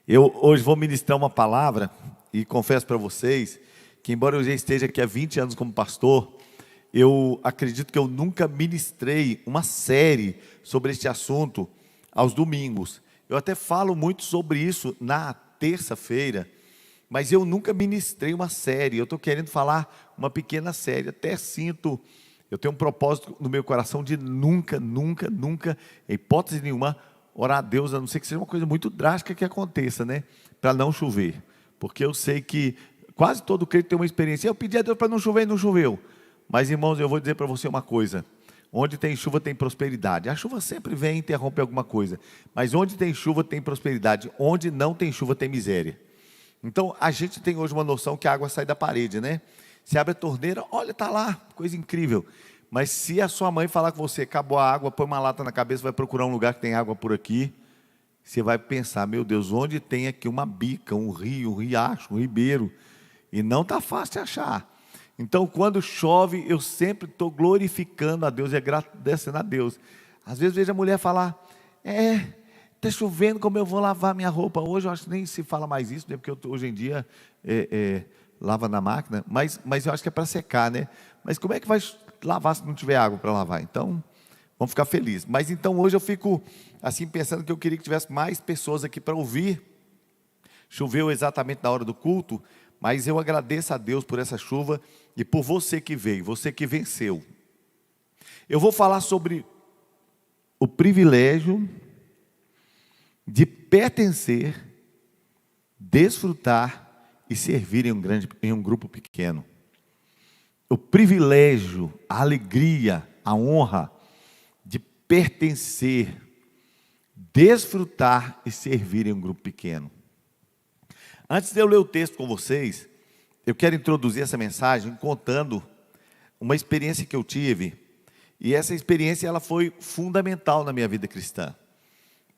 Eu hoje vou ministrar uma palavra e confesso para vocês que, embora eu já esteja aqui há 20 anos como pastor, eu acredito que eu nunca ministrei uma série sobre este assunto aos domingos. Eu até falo muito sobre isso na terça-feira, mas eu nunca ministrei uma série. Eu estou querendo falar uma pequena série. Até sinto, eu tenho um propósito no meu coração de nunca, em hipótese nenhuma, orar a Deus, a não ser que seja uma coisa muito drástica que aconteça, né? Para não chover. Porque eu sei que quase todo crente tem uma experiência. Eu pedi a Deus para não chover e não choveu. Mas, irmãos, eu vou dizer para você uma coisa. Onde tem chuva tem prosperidade. A chuva sempre vem e interrompe alguma coisa. Mas onde tem chuva tem prosperidade. Onde não tem chuva tem miséria. Então, a gente tem hoje uma noção que a água sai da parede, né? Se abre a torneira, olha, está lá, coisa incrível. Mas se a sua mãe falar com você, acabou a água, põe uma lata na cabeça, vai procurar um lugar que tem água por aqui, você vai pensar, meu Deus, onde tem aqui uma bica, um rio, um riacho, um ribeiro? E não está fácil de achar. Então, quando chove, eu sempre estou glorificando a Deus e agradecendo a Deus. Às vezes vejo a mulher falar, está chovendo, como eu vou lavar minha roupa? Hoje eu acho que nem se fala mais isso, né? Porque hoje em dia lava na máquina, mas eu acho que é para secar, né? Mas como é que vai lavar se não tiver água para lavar? Então, vamos ficar felizes. Mas então hoje eu fico assim pensando que eu queria que tivesse mais pessoas aqui para ouvir. Choveu exatamente na hora do culto, mas eu agradeço a Deus por essa chuva e por você que veio, você que venceu. Eu vou falar sobre o privilégio de pertencer, desfrutar e servir em um grupo pequeno. O privilégio, a alegria, a honra de pertencer, desfrutar e servir em um grupo pequeno. Antes de eu ler o texto com vocês, eu quero introduzir essa mensagem contando uma experiência que eu tive. E essa experiência ela foi fundamental na minha vida cristã.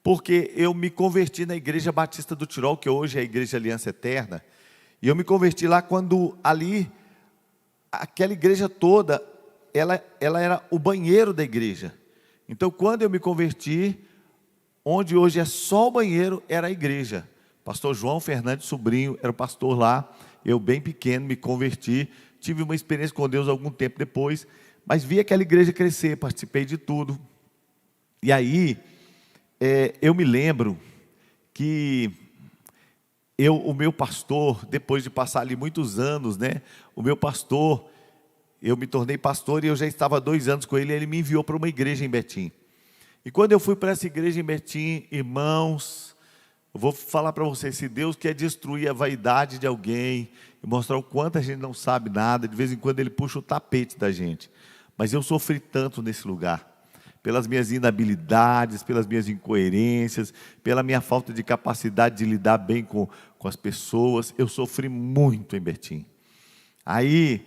Porque eu me converti na Igreja Batista do Tirol, que hoje é a Igreja Aliança Eterna. E eu me converti lá quando ali, aquela igreja toda, ela era o banheiro da igreja. Então, quando eu me converti, onde hoje é só o banheiro, era a igreja. Pastor João Fernandes Sobrinho era o pastor lá. Eu, bem pequeno, me converti. Tive uma experiência com Deus algum tempo depois. Mas vi aquela igreja crescer, participei de tudo. E aí, eu me lembro que o meu pastor, depois de passar ali muitos anos, né? O meu pastor, eu me tornei pastor e eu já estava há 2 anos com ele. Ele me enviou para uma igreja em Betim. E quando eu fui para essa igreja em Betim, irmãos, eu vou falar para vocês, se Deus quer destruir a vaidade de alguém e mostrar o quanto a gente não sabe nada, de vez em quando Ele puxa o tapete da gente. Mas eu sofri tanto nesse lugar, pelas minhas inabilidades, pelas minhas incoerências, pela minha falta de capacidade de lidar bem com as pessoas. Eu sofri muito em Betim. Aí,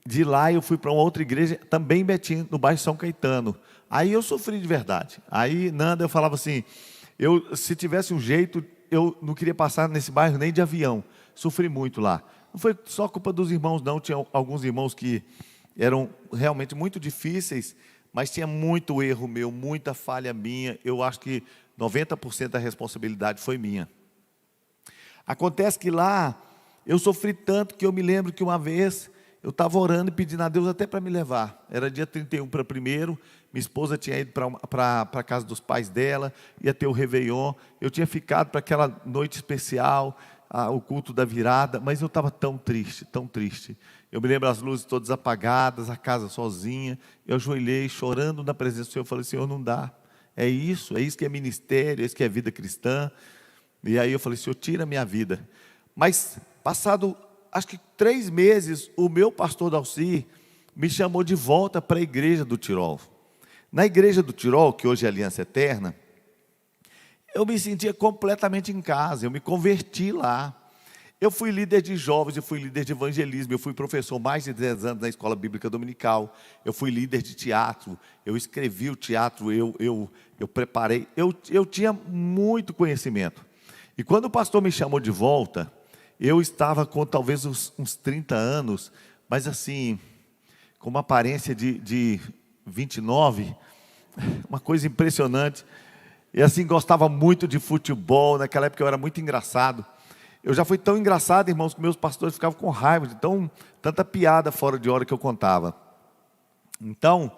de lá eu fui para uma outra igreja, também em Betim, no bairro São Caetano. Aí eu sofri de verdade. Aí, Nanda, eu falava assim, se tivesse um jeito, eu não queria passar nesse bairro nem de avião. Sofri muito lá. Não foi só culpa dos irmãos, não. Tinha alguns irmãos que eram realmente muito difíceis, mas tinha muito erro meu, muita falha minha. Eu acho que 90% da responsabilidade foi minha. Acontece que lá, eu sofri tanto que eu me lembro que uma vez eu estava orando e pedindo a Deus até para me levar. Era dia 31 para 1º, minha esposa tinha ido para a casa dos pais dela, ia ter o Réveillon. Eu tinha ficado para aquela noite especial, o culto da virada, mas eu estava tão triste, tão triste. Eu me lembro as luzes todas apagadas, a casa sozinha. Eu ajoelhei chorando na presença do Senhor. Eu falei, Senhor, não dá. É isso que é ministério, é isso que é vida cristã. E aí eu falei, Senhor, tira a minha vida. Mas passado, acho que 3 meses, o meu pastor Dalci me chamou de volta para a igreja do Tirol. Na igreja do Tirol, que hoje é Aliança Eterna, eu me sentia completamente em casa, eu me converti lá. Eu fui líder de jovens, eu fui líder de evangelismo, eu fui professor mais de 10 anos na Escola Bíblica Dominical, eu fui líder de teatro, eu escrevi o teatro, eu preparei, eu tinha muito conhecimento. E quando o pastor me chamou de volta, eu estava com talvez uns 30 anos, mas assim, com uma aparência de 29, uma coisa impressionante. E assim, gostava muito de futebol. Naquela época eu era muito engraçado. Eu já fui tão engraçado, irmãos, que meus pastores ficavam com raiva de tanta piada fora de hora que eu contava. Então,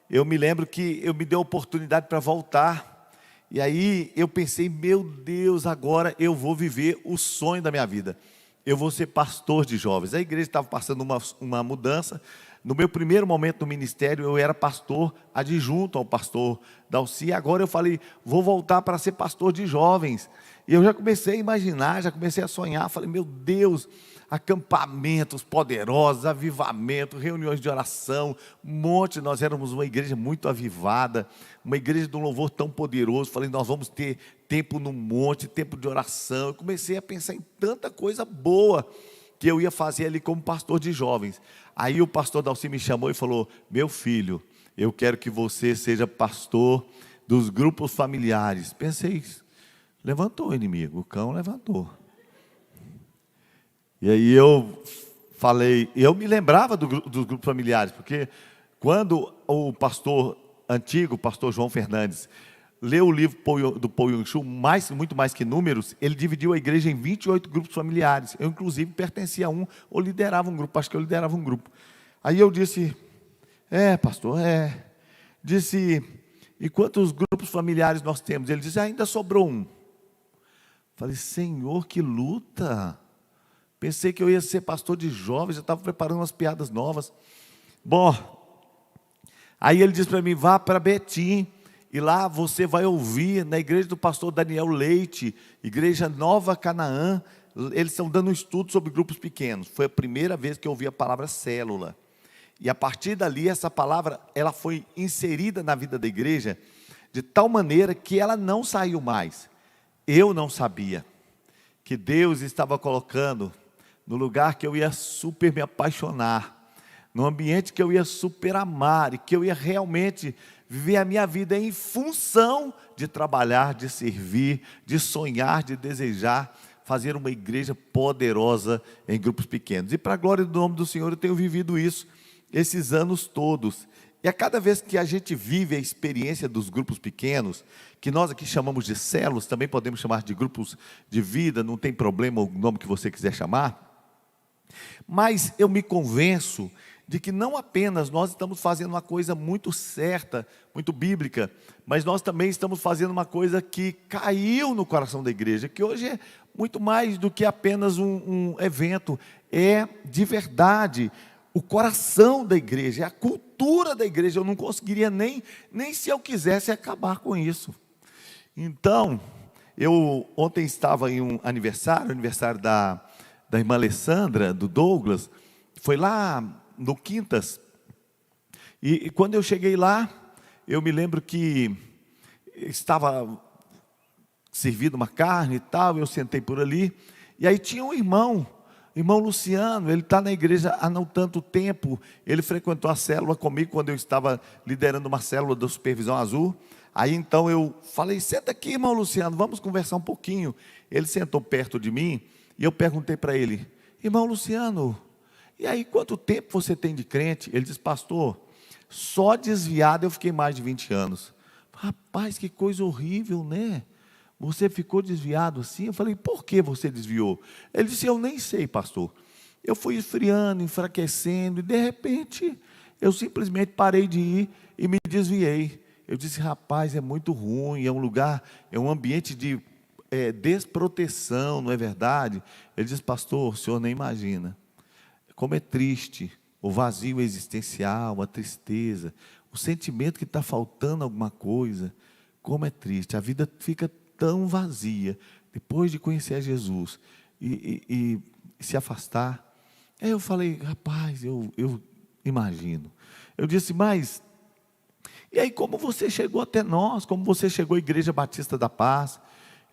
eu me lembro que eu me dei a oportunidade para voltar. E aí eu pensei, meu Deus, agora eu vou viver o sonho da minha vida. Eu vou ser pastor de jovens. A igreja estava passando uma mudança. No meu primeiro momento no ministério, eu era pastor adjunto ao pastor Dalci. Agora eu falei, vou voltar para ser pastor de jovens. E eu já comecei a imaginar, já comecei a sonhar. Falei, meu Deus, acampamentos poderosos, avivamento, reuniões de oração, um monte. Nós éramos uma igreja muito avivada, uma igreja de um louvor tão poderoso. Falei, nós vamos ter tempo no monte, tempo de oração. Eu comecei a pensar em tanta coisa boa que eu ia fazer ali como pastor de jovens. Aí o pastor Dalci me chamou e falou, meu filho, eu quero que você seja pastor dos grupos familiares. Pensei, levantou o inimigo, o cão levantou. E aí eu falei, eu me lembrava dos grupos familiares, porque quando o pastor antigo, o pastor João Fernandes, leu o livro do Paul Yong-Shu, muito mais que números, ele dividiu a igreja em 28 grupos familiares. Eu, inclusive, pertencia a um, ou liderava um grupo, acho que eu liderava um grupo. Aí eu disse, pastor, Disse, e quantos grupos familiares nós temos? Ele disse, ainda sobrou um. Falei, Senhor, que luta. Pensei que eu ia ser pastor de jovens, já estava preparando umas piadas novas. Bom, aí ele disse para mim, vá para Betim, e lá você vai ouvir, na igreja do pastor Daniel Leite, igreja Nova Canaã, eles estão dando um estudo sobre grupos pequenos. Foi a primeira vez que eu ouvi a palavra célula. E a partir dali, essa palavra, ela foi inserida na vida da igreja, de tal maneira que ela não saiu mais. Eu não sabia que Deus estava colocando no lugar que eu ia super me apaixonar, no ambiente que eu ia super amar, e que eu ia realmente viver a minha vida em função de trabalhar, de servir, de sonhar, de desejar fazer uma igreja poderosa em grupos pequenos. E para a glória do nome do Senhor, eu tenho vivido isso esses anos todos. E a cada vez que a gente vive a experiência dos grupos pequenos, que nós aqui chamamos de células, também podemos chamar de grupos de vida, não tem problema o nome que você quiser chamar, mas eu me convenço de que não apenas nós estamos fazendo uma coisa muito certa, muito bíblica, mas nós também estamos fazendo uma coisa que caiu no coração da igreja, que hoje é muito mais do que apenas um evento, é de verdade o coração da igreja, é a cultura da igreja. Eu não conseguiria nem se eu quisesse acabar com isso. Então, eu ontem estava em um aniversário da irmã Alessandra, do Douglas, foi lá no Quintas, e quando eu cheguei lá, eu me lembro que estava servindo uma carne e tal, eu sentei por ali, e aí tinha um irmão Luciano, ele está na igreja há não tanto tempo, ele frequentou a célula comigo quando eu estava liderando uma célula da Supervisão Azul. Aí então eu falei, senta aqui, irmão Luciano, vamos conversar um pouquinho. Ele sentou perto de mim, e eu perguntei para ele, irmão Luciano, e aí quanto tempo você tem de crente? Ele disse, pastor, só desviado eu fiquei mais de 20 anos. Rapaz, que coisa horrível, né? Você ficou desviado assim? Eu falei, por que você desviou? Ele disse, eu nem sei, pastor. Eu fui esfriando, enfraquecendo, e de repente, eu simplesmente parei de ir e me desviei. Eu disse, rapaz, é muito ruim, é um lugar, é um ambiente de desproteção, não é verdade? Ele disse, pastor, o senhor nem imagina como é triste o vazio existencial, a tristeza, o sentimento que está faltando alguma coisa, como é triste, a vida fica tão vazia, depois de conhecer a Jesus e se afastar. Aí eu falei, rapaz, eu imagino. Eu disse, mas, e aí como você chegou até nós, como você chegou à Igreja Batista da Paz?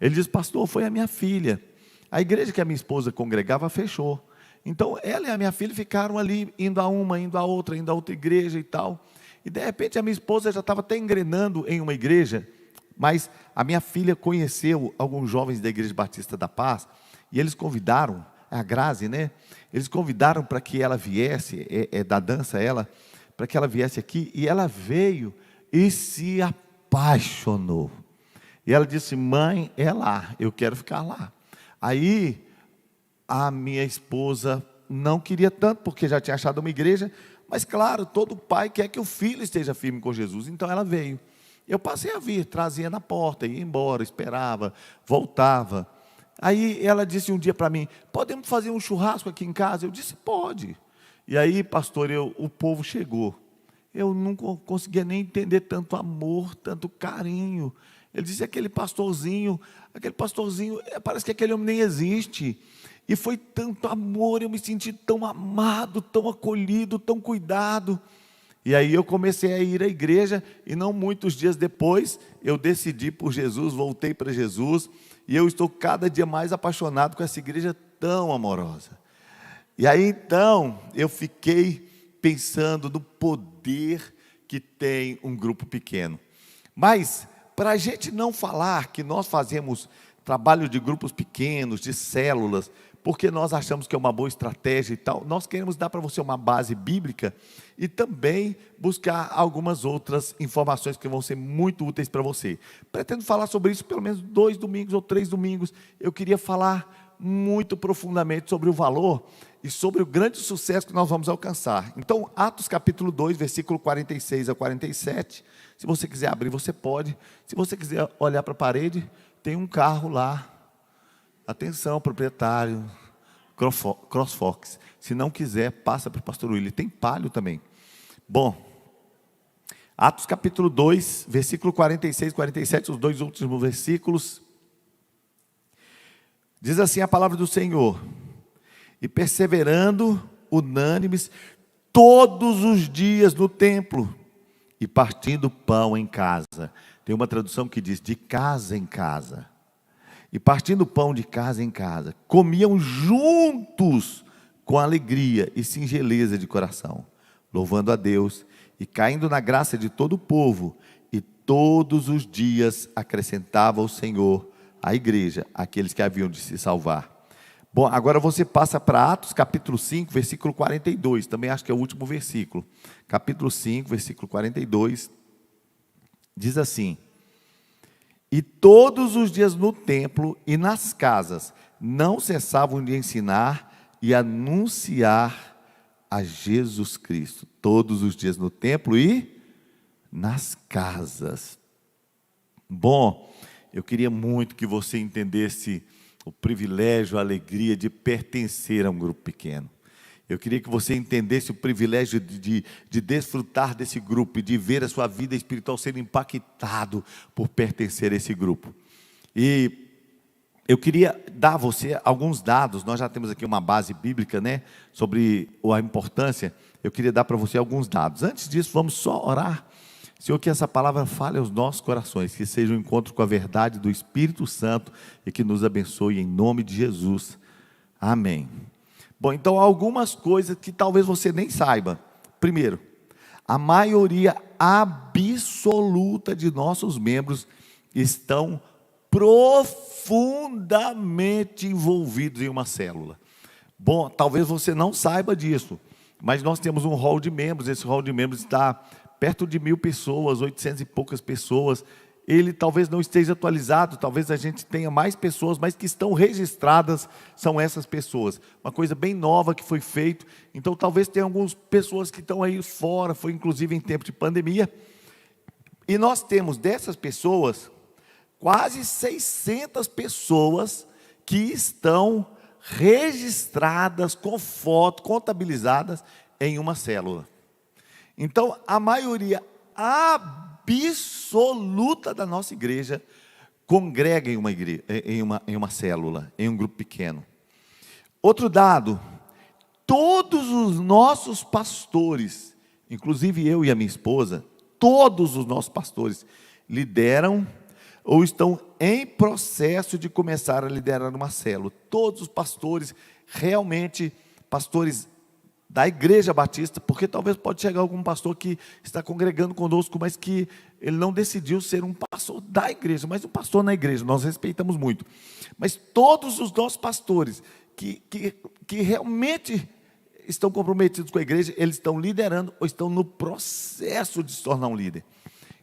Ele disse, pastor, foi a minha filha. A igreja que a minha esposa congregava fechou. Então ela e a minha filha ficaram ali, indo a uma, indo a outra igreja e tal. E de repente a minha esposa já estava até engrenando em uma igreja, mas a minha filha conheceu alguns jovens da Igreja Batista da Paz, e eles convidaram, a Grazi, né? Eles convidaram para que ela viesse, da dança ela, para que ela viesse aqui, e ela veio e se apaixonou. E ela disse: mãe, é lá, eu quero ficar lá. Aí a minha esposa não queria tanto, porque já tinha achado uma igreja, mas claro, todo pai quer que o filho esteja firme com Jesus, então ela veio. Eu passei a vir, trazia na porta, ia embora, esperava, voltava. Aí ela disse um dia para mim: podemos fazer um churrasco aqui em casa? Eu disse: pode. E aí, pastor, o povo chegou. Eu não conseguia nem entender tanto amor, tanto carinho. Ele disse: aquele pastorzinho, parece que aquele homem nem existe. E foi tanto amor, eu me senti tão amado, tão acolhido, tão cuidado. E aí eu comecei a ir à igreja, e não muitos dias depois, eu decidi por Jesus, voltei para Jesus, e eu estou cada dia mais apaixonado com essa igreja tão amorosa. E aí então, eu fiquei pensando no poder que tem um grupo pequeno. Mas, para a gente não falar que nós fazemos trabalho de grupos pequenos, de células, porque nós achamos que é uma boa estratégia e tal, nós queremos dar para você uma base bíblica e também buscar algumas outras informações que vão ser muito úteis para você. Pretendo falar sobre isso pelo menos 2 domingos ou 3 domingos. Eu queria falar muito profundamente sobre o valor e sobre o grande sucesso que nós vamos alcançar. Então, Atos capítulo 2, versículo 46 a 47, se você quiser abrir, você pode. Se você quiser olhar para a parede, tem um carro lá. Atenção, proprietário, CrossFox. Se não quiser, passa para o pastor Willi. Tem Palio também. Bom, Atos capítulo 2, versículo 46 e 47, os 2 últimos versículos. Diz assim a palavra do Senhor: e perseverando unânimes todos os dias no templo, e partindo pão em casa. Tem uma tradução que diz: de casa em casa. E partindo pão de casa em casa, comiam juntos com alegria e singeleza de coração, louvando a Deus e caindo na graça de todo o povo. E todos os dias acrescentava o Senhor à igreja aqueles que haviam de se salvar. Bom, agora você passa para Atos capítulo 5, versículo 42, também acho que é o último versículo. Capítulo 5, versículo 42, diz assim: e todos os dias no templo e nas casas não cessavam de ensinar e anunciar a Jesus Cristo. Todos os dias no templo e nas casas. Bom, eu queria muito que você entendesse o privilégio, a alegria de pertencer a um grupo pequeno. Eu queria que você entendesse o privilégio de desfrutar desse grupo e de ver a sua vida espiritual sendo impactado por pertencer a esse grupo. E eu queria dar a você alguns dados. Nós já temos aqui uma base bíblica, né, sobre a importância. Eu queria dar para você alguns dados. Antes disso, vamos só orar. Senhor, que essa palavra fale aos nossos corações, que seja um encontro com a verdade do Espírito Santo e que nos abençoe em nome de Jesus. Amém. Bom, então algumas coisas que talvez você nem saiba. Primeiro, a maioria absoluta de nossos membros estão profundamente envolvidos em uma célula. Bom, talvez você não saiba disso, mas nós temos um hall de membros. Esse hall de membros está perto de 1.000 pessoas, 800 e poucas pessoas. Ele talvez não esteja atualizado, talvez a gente tenha mais pessoas, mas que estão registradas são essas pessoas. Uma coisa bem nova que foi feito. Então talvez tenha algumas pessoas que estão aí fora, foi inclusive em tempo de pandemia. E nós temos dessas pessoas, quase 600 pessoas que estão registradas com foto, contabilizadas em uma célula. Então a maioria absoluta da nossa igreja congrega em uma célula, em um grupo pequeno. Outro dado: todos os nossos pastores, inclusive eu e a minha esposa, todos os nossos pastores lideram ou estão em processo de começar a liderar uma célula. Todos os pastores, realmente pastores da Igreja Batista, porque talvez pode chegar algum pastor que está congregando conosco, mas que ele não decidiu ser um pastor da igreja, mas um pastor na igreja. Nós respeitamos muito. Mas todos os nossos pastores que realmente estão comprometidos com a igreja, eles estão liderando ou estão no processo de se tornar um líder.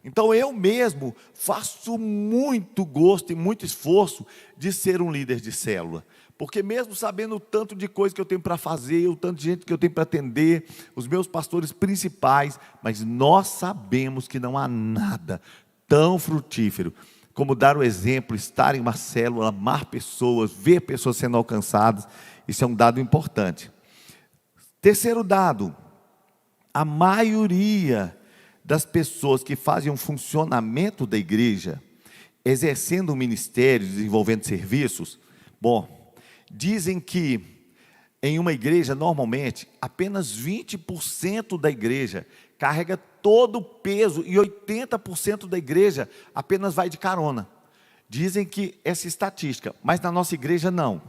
Então eu mesmo faço muito gosto e muito esforço de ser um líder de célula. Porque mesmo sabendo o tanto de coisa que eu tenho para fazer, o tanto de gente que eu tenho para atender, os meus pastores principais, mas nós sabemos que não há nada tão frutífero como dar o exemplo, estar em uma célula, amar pessoas, ver pessoas sendo alcançadas. Isso é um dado importante. Terceiro dado, a maioria das pessoas que fazem um funcionamento da igreja, exercendo um ministério, desenvolvendo serviços, dizem que em uma igreja, normalmente, apenas 20% da igreja carrega todo o peso e 80% da igreja apenas vai de carona. Dizem que essa estatística, mas na nossa igreja não.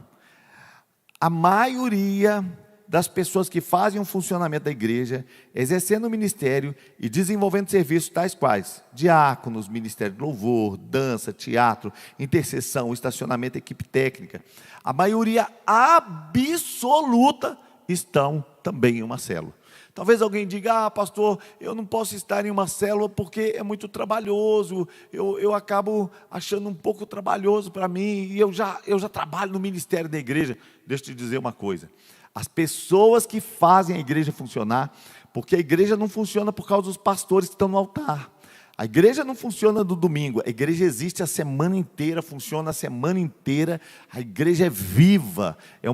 A maioria das pessoas que fazem o funcionamento da igreja, exercendo o ministério e desenvolvendo serviços tais quais diáconos, ministério de louvor, dança, teatro, intercessão, estacionamento, equipe técnica, a maioria absoluta estão também em uma célula. Talvez alguém diga, pastor, eu não posso estar em uma célula porque é muito trabalhoso, eu acabo achando um pouco trabalhoso para mim, e eu já trabalho no ministério da igreja. Deixa eu te dizer uma coisa, as pessoas que fazem a igreja funcionar, porque a igreja não funciona por causa dos pastores que estão no altar, a igreja não funciona do domingo, a igreja existe a semana inteira, funciona a semana inteira, a igreja é viva, é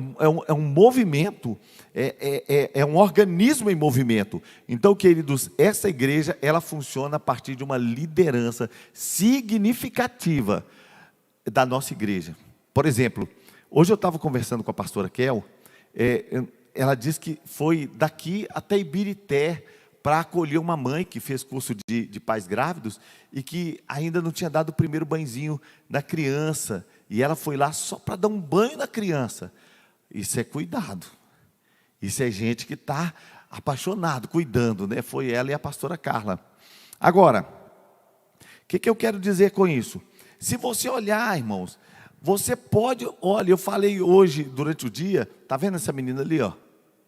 um movimento, é um organismo em movimento. Então, queridos, essa igreja, ela funciona a partir de uma liderança significativa da nossa igreja. Por exemplo, hoje eu estava conversando com a pastora Kel, ela disse que foi daqui até Ibirité para acolher uma mãe que fez curso de pais grávidos e que ainda não tinha dado o primeiro banhozinho na criança, e ela foi lá só para dar um banho na criança. Isso é cuidado, isso é gente que está apaixonado, cuidando, né? Foi ela e a pastora Carla. Agora, o que eu quero dizer com isso? Se você olhar, irmãos, você pode, olha, eu falei hoje durante o dia, está vendo essa menina ali, ó?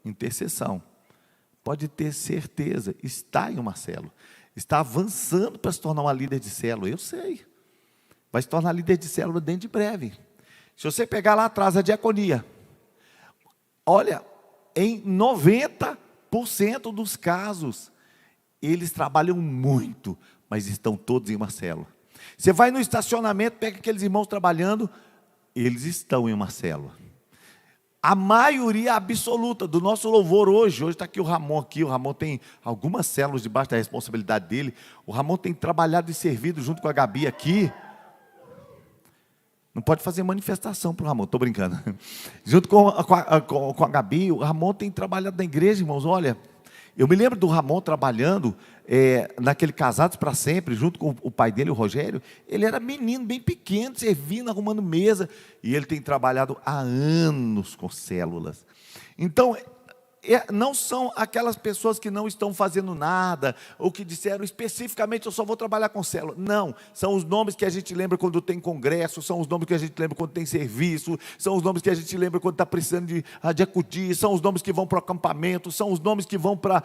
Intercessão. Pode ter certeza, está em uma célula, está avançando para se tornar uma líder de célula, eu sei, vai se tornar líder de célula dentro de breve. Se você pegar lá atrás a diaconia, olha, em 90% dos casos, eles trabalham muito, mas estão todos em uma célula. Você vai no estacionamento, pega aqueles irmãos trabalhando, eles estão em uma célula. A maioria absoluta do nosso louvor hoje está aqui o Ramon tem algumas células debaixo da responsabilidade dele, o Ramon tem trabalhado e servido junto com a Gabi aqui, não pode fazer manifestação para o Ramon, estou brincando, junto com a Gabi, o Ramon tem trabalhado na igreja, irmãos, olha, eu me lembro do Ramon trabalhando naquele Casados para Sempre, junto com o pai dele, o Rogério. Ele era menino, bem pequeno, servindo, arrumando mesa, e ele tem trabalhado há anos com células. Então, não são aquelas pessoas que não estão fazendo nada, ou que disseram especificamente, eu só vou trabalhar com célula. Não, são os nomes que a gente lembra quando tem congresso, são os nomes que a gente lembra quando tem serviço, são os nomes que a gente lembra quando está precisando de acudir, são os nomes que vão para o acampamento, são os nomes que vão para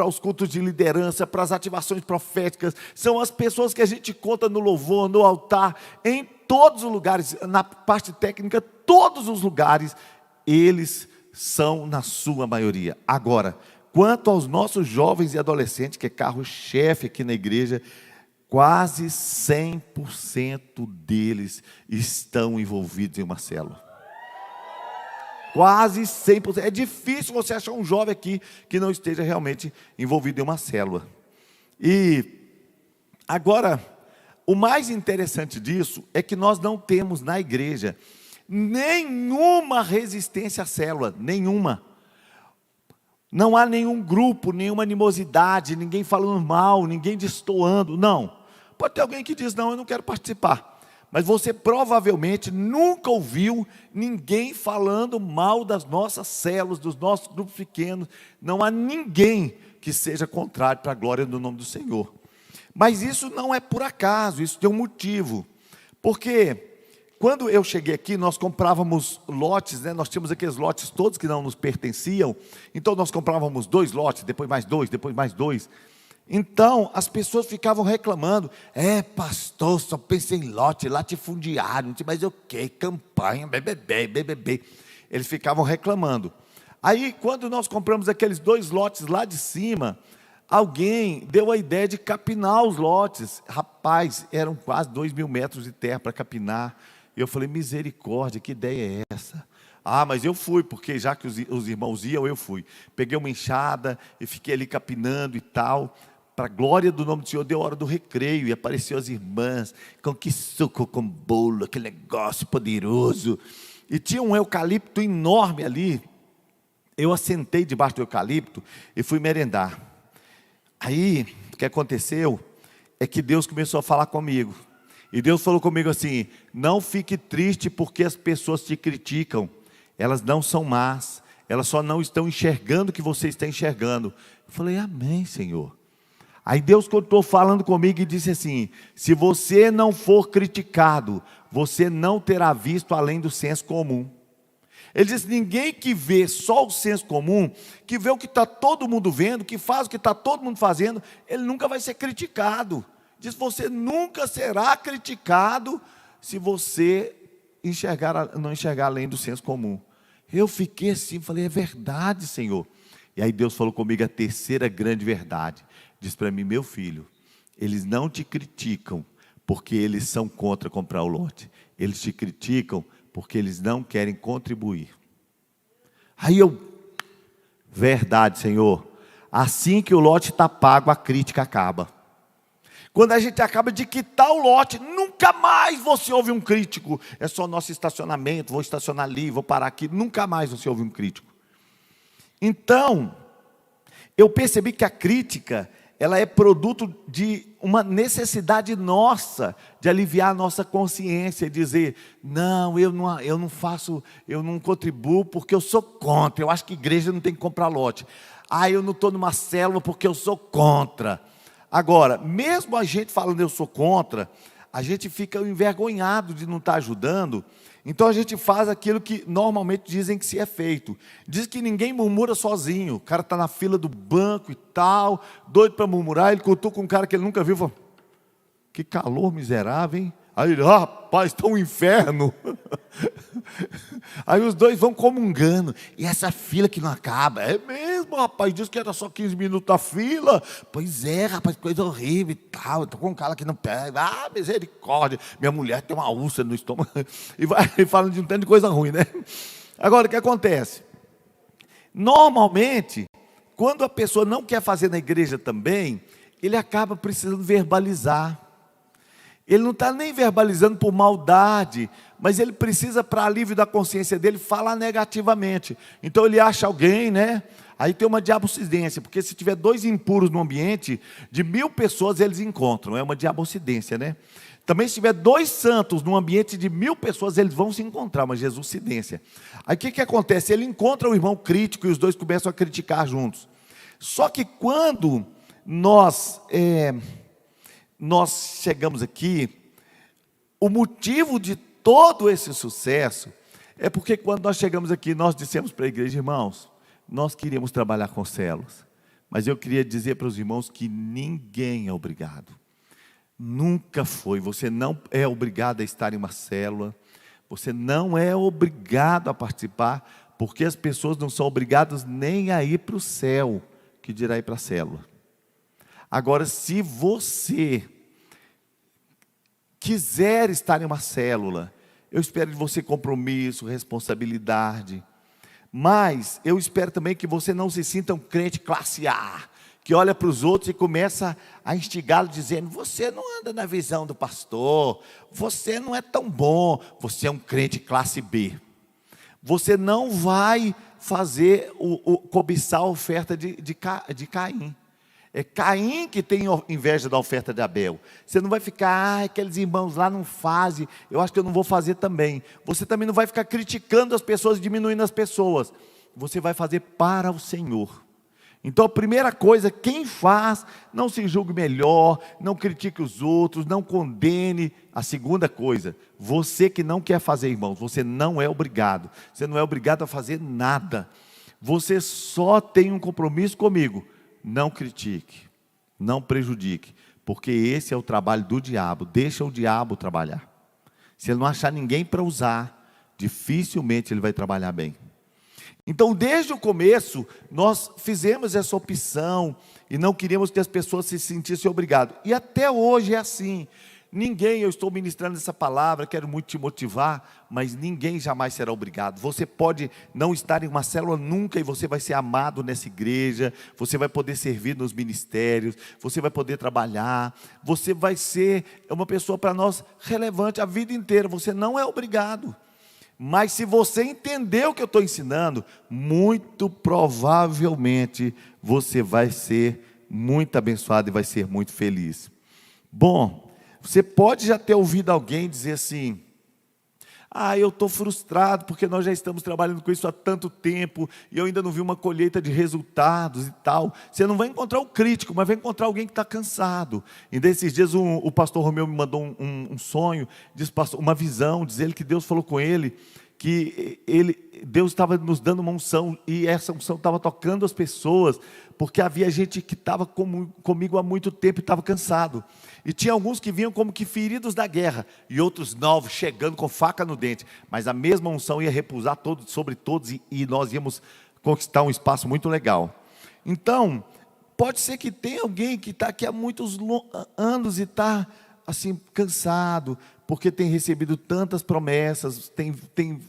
os cultos de liderança, para as ativações proféticas, são as pessoas que a gente conta no louvor, no altar, em todos os lugares, na parte técnica, todos os lugares, eles são na sua maioria. Agora, quanto aos nossos jovens e adolescentes, que é carro-chefe aqui na igreja, quase 100% deles estão envolvidos em uma célula. Quase 100%. É difícil você achar um jovem aqui que não esteja realmente envolvido em uma célula. E agora, o mais interessante disso é que nós não temos na igreja nenhuma resistência à célula, nenhuma. Não há nenhum grupo, nenhuma animosidade, ninguém falando mal, ninguém destoando, não. Pode ter alguém que diz, não, eu não quero participar. Mas você provavelmente nunca ouviu ninguém falando mal das nossas células, dos nossos grupos pequenos. Não há ninguém que seja contrário para a glória do nome do Senhor. Mas isso não é por acaso, isso tem um motivo. Porque quando eu cheguei aqui, nós comprávamos lotes, né? Nós tínhamos aqueles lotes todos que não nos pertenciam, então nós comprávamos 2 lotes, depois mais 2, depois mais 2, Então, as pessoas ficavam reclamando, pastor, só pensa em lote, latifundiário, não sei mais o quê, campanha, BBB. Eles ficavam reclamando. Aí, quando nós compramos aqueles 2 lotes lá de cima, alguém deu a ideia de capinar os lotes. Rapaz, eram quase 2.000 metros de terra para capinar. E eu falei, misericórdia, que ideia é essa? Mas eu fui, porque já que os irmãos iam, eu fui. Peguei uma enxada e fiquei ali capinando e tal. Para a glória do nome do Senhor, deu hora do recreio, e apareceu as irmãs, com que suco com bolo, aquele negócio poderoso. E tinha um eucalipto enorme ali. Eu assentei debaixo do eucalipto e fui merendar. Aí, o que aconteceu é que Deus começou a falar comigo. E Deus falou comigo assim, não fique triste porque as pessoas te criticam. Elas não são más, elas só não estão enxergando o que você está enxergando. Eu falei, amém, Senhor. Aí Deus continuou falando comigo e disse assim, se você não for criticado, você não terá visto além do senso comum. Ele disse, ninguém que vê só o senso comum, que vê o que está todo mundo vendo, que faz o que está todo mundo fazendo, ele nunca vai ser criticado. Diz, você nunca será criticado se você não enxergar além do senso comum. Eu fiquei assim, falei, é verdade, Senhor. E aí Deus falou comigo a terceira grande verdade. Diz para mim, meu filho, eles não te criticam porque eles são contra comprar o lote. Eles te criticam porque eles não querem contribuir. Aí verdade, Senhor. Assim que o lote está pago, a crítica acaba. Quando a gente acaba de quitar o lote, nunca mais você ouve um crítico. É só nosso estacionamento, vou estacionar ali, vou parar aqui. Nunca mais você ouve um crítico. Então, eu percebi que a crítica, ela é produto de uma necessidade nossa, de aliviar a nossa consciência, dizer, não, eu não faço, eu não contribuo porque eu sou contra, eu acho que igreja não tem que comprar lote. Eu não estou numa célula porque eu sou contra. Agora, mesmo a gente falando eu sou contra, a gente fica envergonhado de não estar ajudando, então a gente faz aquilo que normalmente dizem que se é feito. Diz que ninguém murmura sozinho, o cara está na fila do banco e tal, doido para murmurar, ele contou com um cara que ele nunca viu, falou, que calor miserável, hein? Aí ele, rapaz, está um inferno. Aí os dois vão comungando, e essa fila que não acaba, é mesmo, rapaz, disse que era só 15 minutos a fila, pois é, rapaz, coisa horrível e tal, estou com um cara que não pega, misericórdia, minha mulher tem uma úlcera no estômago, e vai falando de um tanto de coisa ruim, né? Agora, o que acontece? Normalmente, quando a pessoa não quer fazer na igreja também, ele acaba precisando verbalizar. Ele não está nem verbalizando por maldade, mas ele precisa, para alívio da consciência dele, falar negativamente. Então ele acha alguém, né? Aí tem uma diabocidência, porque se tiver 2 impuros no ambiente, de 1.000 pessoas eles encontram, é uma diabocidência, né? Também se tiver 2 santos num ambiente de 1.000 pessoas, eles vão se encontrar, uma jesucidência. Aí o que acontece? Ele encontra o irmão crítico e os dois começam a criticar juntos. Só que quando nós chegamos aqui, o motivo de todo esse sucesso é porque quando nós chegamos aqui, nós dissemos para a igreja, irmãos, nós queríamos trabalhar com células, mas eu queria dizer para os irmãos que ninguém é obrigado, nunca foi, você não é obrigado a estar em uma célula, você não é obrigado a participar, porque as pessoas não são obrigadas nem a ir para o céu, que dirá ir para a célula. Agora, se você quiser estar em uma célula, eu espero de você compromisso, responsabilidade, mas eu espero também que você não se sinta um crente classe A, que olha para os outros e começa a instigá-lo dizendo, você não anda na visão do pastor, você não é tão bom, você é um crente classe B. Você não vai fazer cobiçar a oferta de Caim. É Caim que tem inveja da oferta de Abel. Você não vai ficar, aqueles irmãos lá não fazem, eu acho que eu não vou fazer também. Você também não vai ficar criticando as pessoas, diminuindo as pessoas. Você vai fazer para o Senhor. Então a primeira coisa, quem faz, não se julgue melhor, não critique os outros, não condene. A segunda coisa, você que não quer fazer, irmãos, você não é obrigado. Você não é obrigado a fazer nada. Você só tem um compromisso comigo. Não critique, não prejudique, porque esse é o trabalho do diabo. Deixa o diabo trabalhar. Se ele não achar ninguém para usar, dificilmente ele vai trabalhar bem. Então, desde o começo, nós fizemos essa opção e não queríamos que as pessoas se sentissem obrigadas. E até hoje é assim. Ninguém, eu estou ministrando essa palavra, quero muito te motivar, mas ninguém jamais será obrigado. Você pode não estar em uma célula nunca e você vai ser amado nessa igreja, você vai poder servir nos ministérios, você vai poder trabalhar, você vai ser uma pessoa para nós relevante a vida inteira, você não é obrigado. Mas se você entender o que eu estou ensinando, muito provavelmente você vai ser muito abençoado e vai ser muito feliz. Bom, você pode já ter ouvido alguém dizer assim: eu estou frustrado porque nós já estamos trabalhando com isso há tanto tempo e eu ainda não vi uma colheita de resultados e tal. Você não vai encontrar o crítico, mas vai encontrar alguém que está cansado. E desses dias o pastor Romeu me mandou um sonho, uma visão, diz ele que Deus falou com ele, que Deus estava nos dando uma unção, e essa unção estava tocando as pessoas, porque havia gente que estava comigo há muito tempo e estava cansado, e tinha alguns que vinham como que feridos da guerra, e outros novos, chegando com faca no dente, mas a mesma unção ia repousar sobre todos, e nós íamos conquistar um espaço muito legal. Então, pode ser que tenha alguém que está aqui há muitos anos e está assim, cansado, porque tem recebido tantas promessas, tem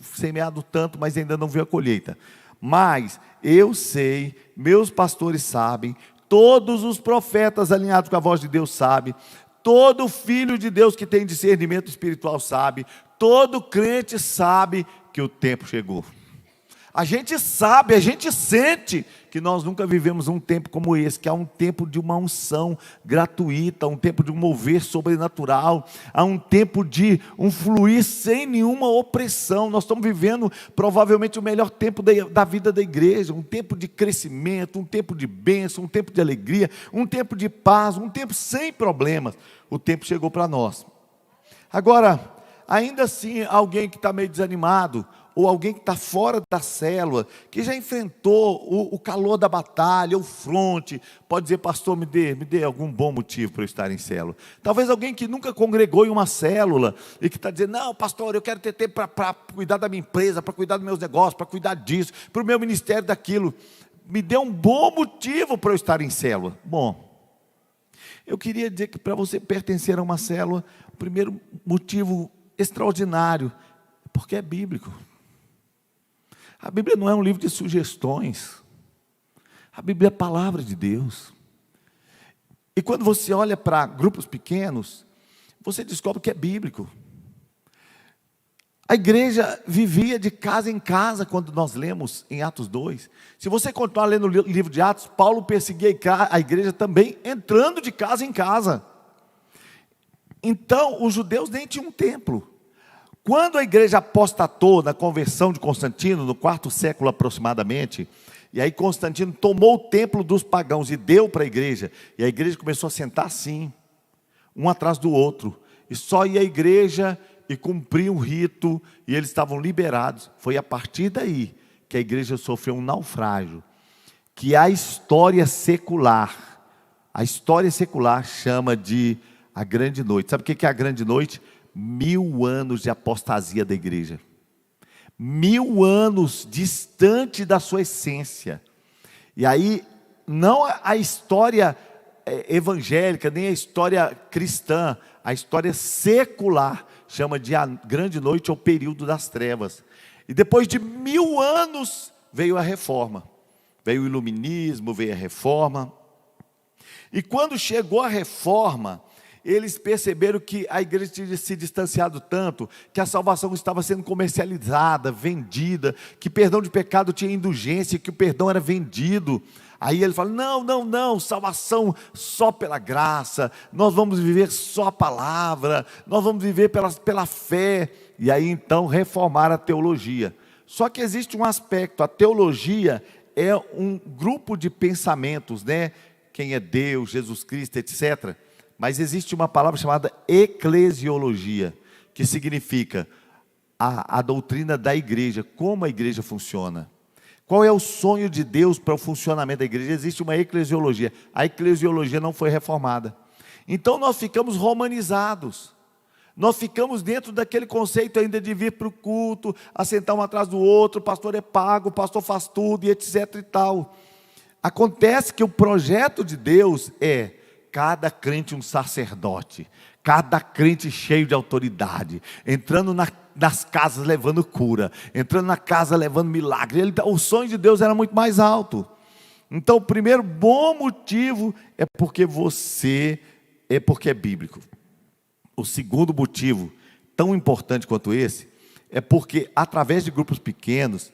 semeado tanto, mas ainda não viu a colheita. Mas eu sei, meus pastores sabem, todos os profetas alinhados com a voz de Deus sabem, todo filho de Deus que tem discernimento espiritual sabe, todo crente sabe que o tempo chegou. A gente sabe, a gente sente que nós nunca vivemos um tempo como esse, que há um tempo de uma unção gratuita, um tempo de um mover sobrenatural, há um tempo de um fluir sem nenhuma opressão. Nós estamos vivendo provavelmente o melhor tempo da vida da igreja, um tempo de crescimento, um tempo de bênção, um tempo de alegria, um tempo de paz, um tempo sem problemas. O tempo chegou para nós. Agora, ainda assim, alguém que está meio desanimado, ou alguém que está fora da célula, que já enfrentou o calor da batalha, o fronte, pode dizer: pastor, me dê algum bom motivo para eu estar em célula. Talvez alguém que nunca congregou em uma célula, e que está dizendo: não, pastor, eu quero ter tempo para cuidar da minha empresa, para cuidar dos meus negócios, para cuidar disso, para o meu ministério daquilo. Me dê um bom motivo para eu estar em célula. Bom, eu queria dizer que para você pertencer a uma célula, o primeiro motivo extraordinário, porque é bíblico. A Bíblia não é um livro de sugestões. A Bíblia é a palavra de Deus. E quando você olha para grupos pequenos, você descobre que é bíblico. A igreja vivia de casa em casa, quando nós lemos em Atos 2. Se você continuar lendo o livro de Atos, Paulo perseguia a igreja também, entrando de casa em casa. Então, os judeus nem tinham um templo. Quando a igreja apostatou na conversão de Constantino, no quarto século aproximadamente, e aí Constantino tomou o templo dos pagãos e deu para a igreja, e a igreja começou a sentar assim, um atrás do outro, e só ia à igreja e cumpria o rito, e eles estavam liberados. Foi a partir daí que a igreja sofreu um naufrágio, que a história secular chama de a grande noite. Sabe o que é a grande noite? 1000 anos de apostasia da igreja, 1000 anos distante da sua essência. E aí, não a história evangélica, nem a história cristã, a história secular chama de a grande noite ou período das trevas. E depois de 1000 anos veio a reforma, veio o iluminismo, veio a reforma. E quando chegou a reforma, eles perceberam que a igreja tinha se distanciado tanto, que a salvação estava sendo comercializada, vendida, que perdão de pecado tinha indulgência, que o perdão era vendido. Aí ele fala: não, salvação só pela graça, nós vamos viver só a palavra, nós vamos viver pela fé. E aí então reformaram a teologia. Só que existe um aspecto: a teologia é um grupo de pensamentos, né? Quem é Deus, Jesus Cristo, etc. Mas existe uma palavra chamada eclesiologia, que significa a doutrina da igreja, como a igreja funciona. Qual é o sonho de Deus para o funcionamento da igreja? Existe uma eclesiologia. A eclesiologia não foi reformada. Então nós ficamos romanizados. Nós ficamos dentro daquele conceito ainda de vir para o culto, assentar um atrás do outro, o pastor é pago, o pastor faz tudo e etc e tal. Acontece que o projeto de Deus é cada crente um sacerdote, cada crente cheio de autoridade, entrando nas casas levando cura, entrando na casa levando milagre. O sonho de Deus era muito mais alto. Então o primeiro bom motivo é porque é bíblico. O segundo motivo, tão importante quanto esse, é porque através de grupos pequenos,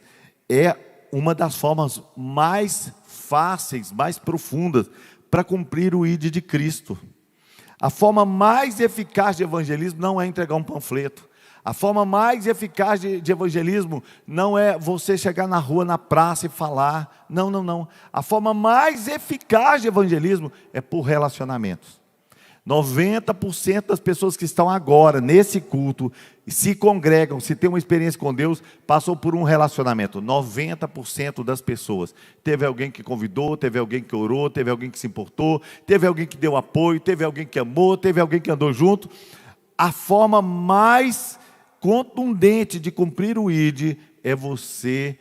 é uma das formas mais fáceis, mais profundas, para cumprir o ID de Cristo. A forma mais eficaz de evangelismo não é entregar um panfleto. A forma mais eficaz de evangelismo não é você chegar na rua, na praça e falar. Não, não, não. A forma mais eficaz de evangelismo é por relacionamentos. 90% das pessoas que estão agora nesse culto, se congregam, se tem uma experiência com Deus, passou por um relacionamento. 90% das pessoas. Teve alguém que convidou, teve alguém que orou, teve alguém que se importou, teve alguém que deu apoio, teve alguém que amou, teve alguém que andou junto. A forma mais contundente de cumprir o ID é você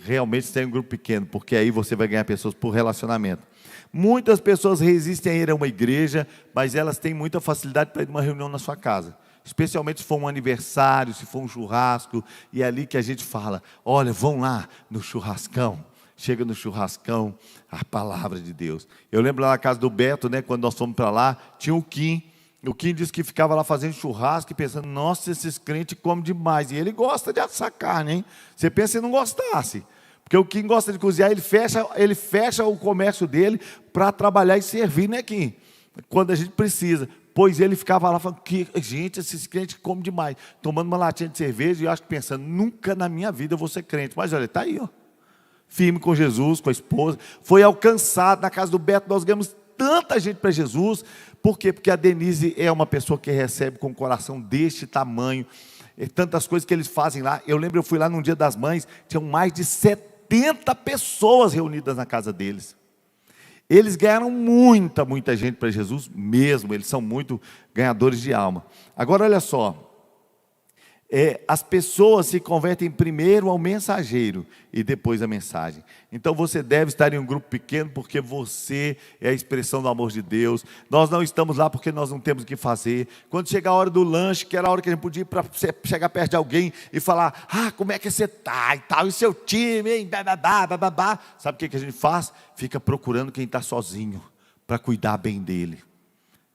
realmente ter um grupo pequeno, porque aí você vai ganhar pessoas por relacionamento. Muitas pessoas resistem a ir a uma igreja, mas elas têm muita facilidade para ir a uma reunião na sua casa. Especialmente se for um aniversário, se for um churrasco, e é ali que a gente fala, olha, vão lá no churrascão. Chega no churrascão, a palavra de Deus. Eu lembro lá na casa do Beto, quando nós fomos para lá, tinha o Kim. O Kim disse que ficava lá fazendo churrasco e pensando, nossa, esses crentes comem demais. E ele gosta de assar carne, hein? Você pensa se não gostasse. Porque o Kim gosta de cozinhar, ele fecha o comércio dele para trabalhar e servir, né, Kim? Quando a gente precisa. Pois ele ficava lá falando, gente, esses crentes comem demais. Tomando uma latinha de cerveja e eu acho que pensando, nunca na minha vida eu vou ser crente. Mas olha, está aí, ó. Firme com Jesus, com a esposa. Foi alcançado na casa do Beto, nós ganhamos tanta gente para Jesus. Por quê? Porque a Denise é uma pessoa que recebe com um coração deste tamanho. Tantas coisas que eles fazem lá. Eu lembro, eu fui lá num dia das mães, tinham mais de 70 pessoas reunidas na casa deles. Eles ganharam muita gente para Jesus mesmo, eles são muito ganhadores de alma. Agora olha só, as pessoas se convertem primeiro ao mensageiro e depois à mensagem. Então você deve estar em um grupo pequeno porque você é a expressão do amor de Deus. Nós não estamos lá porque nós não temos o que fazer. Quando chega a hora do lanche, que era a hora que a gente podia ir para chegar perto de alguém e falar, como é que você está e tal, e seu time, hein? Bababá. Sabe o que a gente faz? Fica procurando quem está sozinho para cuidar bem dele.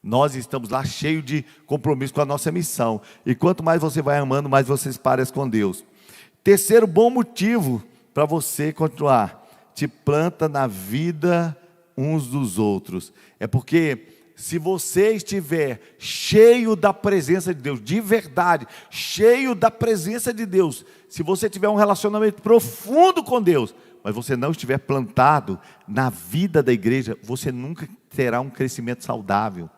Nós estamos lá cheios de compromisso com a nossa missão. E quanto mais você vai amando, mais você se parece com Deus. Terceiro bom motivo para você continuar. Te planta na vida uns dos outros. É porque se você estiver cheio da presença de Deus, de verdade, cheio da presença de Deus, se você tiver um relacionamento profundo com Deus, mas você não estiver plantado na vida da igreja, você nunca terá um crescimento saudável.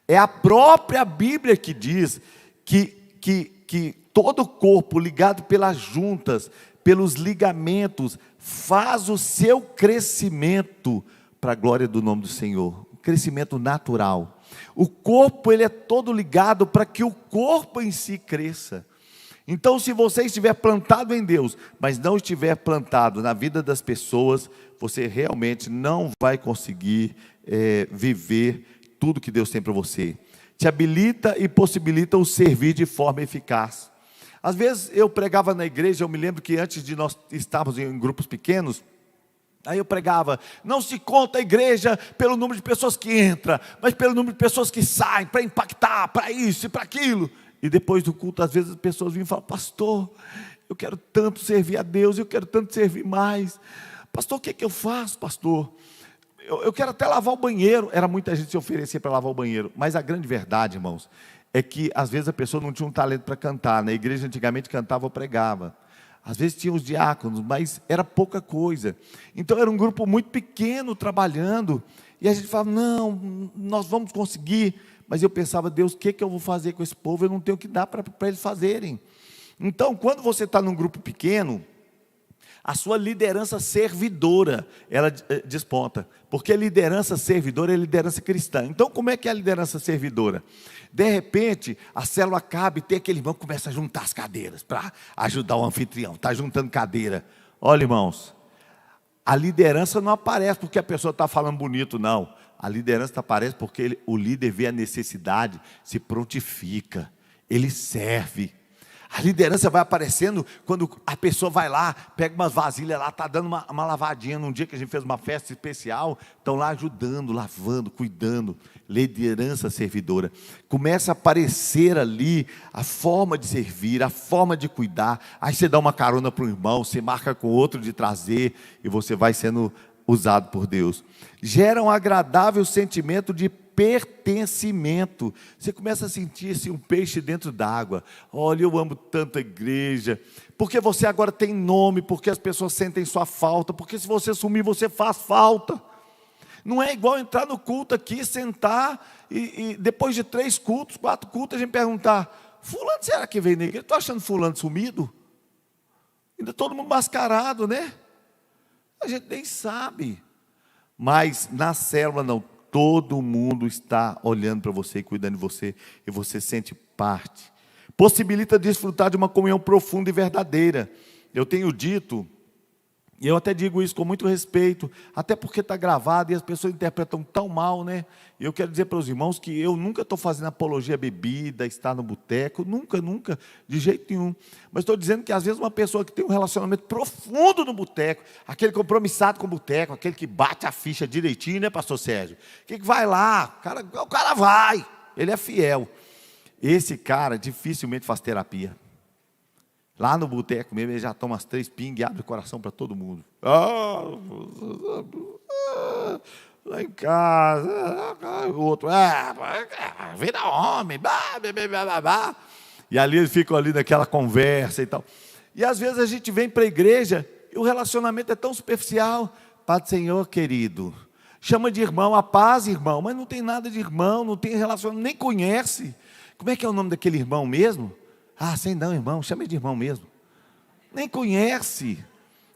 É a própria Bíblia que diz que todo o corpo ligado pelas juntas, pelos ligamentos, faz o seu crescimento para a glória do nome do Senhor. Um crescimento natural. O corpo ele é todo ligado para que o corpo em si cresça. Então se você estiver plantado em Deus, mas não estiver plantado na vida das pessoas, você realmente não vai conseguir viver tudo que Deus tem para você. Te habilita e possibilita o servir de forma eficaz. Às vezes eu pregava na igreja, eu me lembro que antes de nós estarmos em grupos pequenos, aí eu pregava, não se conta a igreja pelo número de pessoas que entra, mas pelo número de pessoas que saem, para impactar, para isso e para aquilo. E depois do culto, às vezes as pessoas vinham e falavam, pastor, eu quero tanto servir a Deus, eu quero tanto servir mais. Pastor, o que é que eu faço, pastor? Eu quero até lavar o banheiro. Era muita gente se oferecer para lavar o banheiro. Mas a grande verdade, irmãos, é que às vezes a pessoa não tinha um talento para cantar. Na igreja antigamente cantava ou pregava. Às vezes tinha os diáconos, mas era pouca coisa. Então era um grupo muito pequeno trabalhando. E a gente falava, não, nós vamos conseguir. Mas eu pensava, Deus, o que eu vou fazer com esse povo? Eu não tenho o que dar para eles fazerem. Então, quando você está num grupo pequeno, A sua liderança servidora, ela desponta. Porque a liderança servidora é liderança cristã. Então, como é que é a liderança servidora? De repente, a célula acaba e tem aquele irmão que começa a juntar as cadeiras para ajudar o anfitrião. Está juntando cadeira. Olha, irmãos, a liderança não aparece porque a pessoa está falando bonito, não. A liderança aparece porque o líder vê a necessidade, se prontifica, ele serve. A liderança vai aparecendo quando a pessoa vai lá, pega umas vasilhas lá, está dando uma lavadinha. Num dia que a gente fez uma festa especial, estão lá ajudando, lavando, cuidando. Liderança servidora. Começa a aparecer ali a forma de servir, a forma de cuidar. Aí você dá uma carona para um irmão, você marca com outro de trazer, e você vai sendo usado por Deus. Gera um agradável sentimento de pertencimento. Você começa a sentir-se um peixe dentro d'água. Olha, eu amo tanto a igreja, porque você agora tem nome, porque as pessoas sentem sua falta, porque se você sumir, você faz falta. Não é igual entrar no culto aqui, sentar, e depois de 3 cultos, 4 cultos, a gente perguntar: fulano, será que veio na igreja? Estou achando fulano sumido? Ainda todo mundo mascarado, né? A gente nem sabe. Mas na célula não, todo mundo está olhando para você e cuidando de você, e você sente parte. Possibilita desfrutar de uma comunhão profunda e verdadeira. Eu tenho dito, e eu até digo isso com muito respeito, até porque está gravado e as pessoas interpretam tão mal, né? E eu quero dizer para os irmãos que eu nunca estou fazendo apologia à bebida, estar no boteco, nunca, de jeito nenhum. Mas estou dizendo que às vezes uma pessoa que tem um relacionamento profundo no boteco, aquele compromissado com o boteco, aquele que bate a ficha direitinho, né, pastor Sérgio? Que vai lá, o cara vai, ele é fiel. Esse cara dificilmente faz terapia. Lá no boteco mesmo, ele já toma as 3 pingas e abre o coração para todo mundo. Lá em casa, o outro, vira homem, e ali eles ficam ali naquela conversa e tal. E às vezes a gente vem para a igreja e o relacionamento é tão superficial. Pai do Senhor, querido, chama de irmão, a paz, irmão, mas não tem nada de irmão, não tem relacionamento, nem conhece. Como é que é o nome daquele irmão mesmo? Sei não, irmão, chame de irmão mesmo. Nem conhece.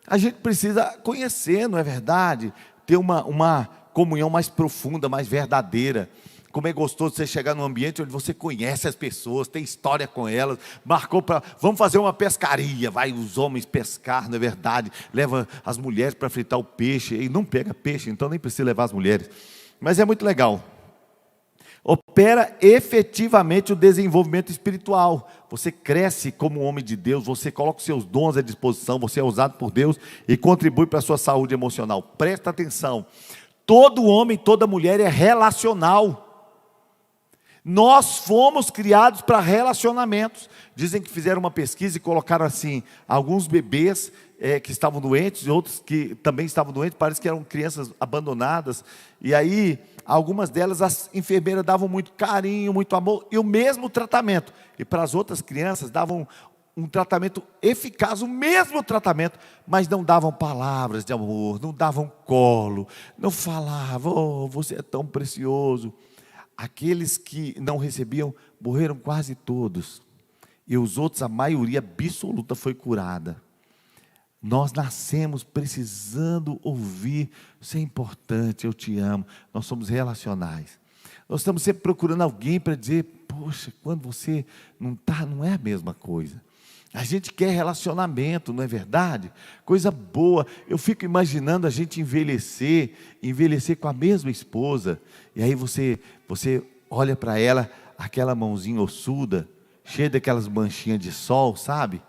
A gente precisa conhecer, não é verdade? Ter uma comunhão mais profunda, mais verdadeira. Como é gostoso você chegar num ambiente onde você conhece as pessoas, tem história com elas, marcou para, vamos fazer uma pescaria, vai os homens pescar, não é verdade? Leva as mulheres para fritar o peixe, e não pega peixe, então nem precisa levar as mulheres. Mas é muito legal. Opera efetivamente o desenvolvimento espiritual. Você cresce como um homem de Deus, você coloca os seus dons à disposição, você é usado por Deus e contribui para a sua saúde emocional. Presta atenção, todo homem, toda mulher é relacional. Nós fomos criados para relacionamentos. Dizem que fizeram uma pesquisa e colocaram assim, alguns bebês que estavam doentes, e outros que também estavam doentes, parece que eram crianças abandonadas, e aí algumas delas as enfermeiras davam muito carinho, muito amor, e o mesmo tratamento, e para as outras crianças davam um tratamento eficaz, o mesmo tratamento, mas não davam palavras de amor, não davam colo, não falavam, você é tão precioso. Aqueles que não recebiam, morreram quase todos, e os outros, a maioria absoluta foi curada. Nós nascemos precisando ouvir, isso é importante, eu te amo, nós somos relacionais. Nós estamos sempre procurando alguém para dizer, poxa, quando você não está, não é a mesma coisa. A gente quer relacionamento, não é verdade? Coisa boa. Eu fico imaginando a gente envelhecer com a mesma esposa, e aí você olha para ela, aquela mãozinha ossuda, cheia daquelas manchinhas de sol, sabe?